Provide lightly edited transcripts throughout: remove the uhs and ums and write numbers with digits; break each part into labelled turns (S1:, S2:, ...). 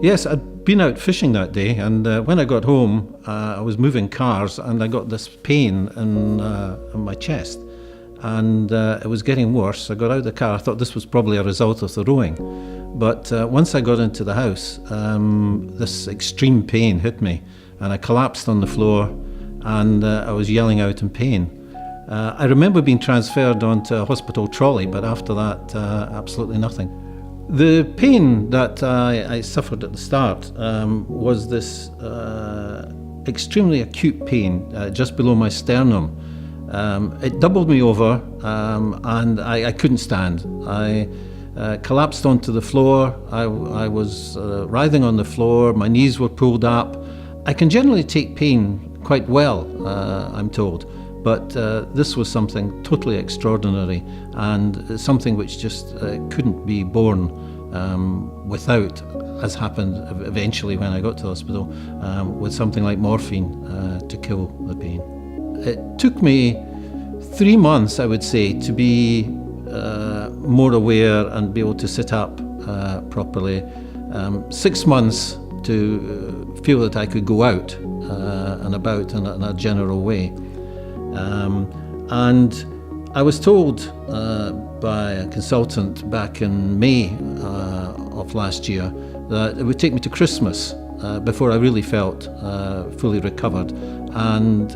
S1: Yes, I'd been out fishing that day, and when I got home, I was moving cars, and I got this pain in my chest, and it was getting worse. I got out of the car. I thought this was probably a result of the rowing, but once I got into the house, this extreme pain hit me, and I collapsed on the floor, and I was yelling out in pain. I remember being transferred onto a hospital trolley, but after that, absolutely nothing. The pain that I suffered at the start was this extremely acute pain just below my sternum. It doubled me over, and I couldn't stand. I collapsed onto the floor. I was writhing on the floor. My knees were pulled up. I can generally take pain quite well, I'm told. But this was something totally extraordinary, and something which just couldn't be borne without, as happened eventually when I got to the hospital, with something like morphine to kill the pain. It took me 3 months, I would say, to be more aware and be able to sit up properly. 6 months to feel that I could go out and about in a general way. And I was told by a consultant back in May of last year that it would take me to Christmas before I really felt fully recovered, and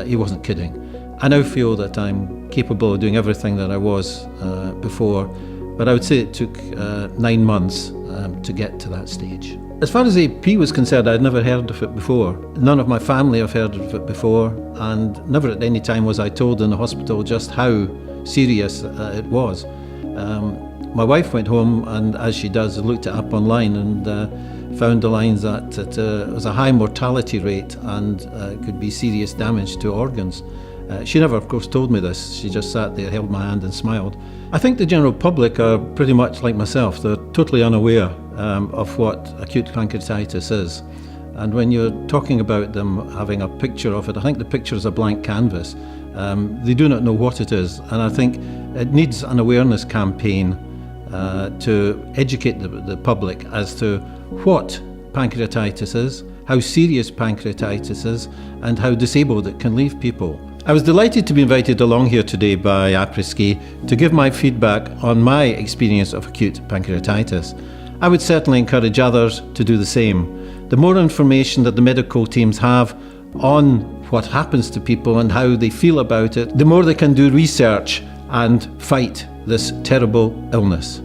S1: he wasn't kidding. I now feel that I'm capable of doing everything that I was before, but I would say it took 9 months to get to that stage. As far as AP was concerned, I'd never heard of it before. None of my family have heard of it before, and never at any time was I told in the hospital just how serious it was. My wife went home and, as she does, looked it up online and found the lines that it was a high mortality rate and could be serious damage to organs. She never, of course, told me this. She just sat there, held my hand and smiled. I think the general public are pretty much like myself. They're totally unaware of what acute pancreatitis is. And when you're talking about them having a picture of it, I think the picture is a blank canvas. They do not know what it is. And I think it needs an awareness campaign to educate the public as to what pancreatitis is, how serious pancreatitis is, and how disabled it can leave people. I was delighted to be invited along here today by APPreSci to give my feedback on my experience of acute pancreatitis. I would certainly encourage others to do the same. The more information that the medical teams have on what happens to people and how they feel about it, the more they can do research and fight this terrible illness.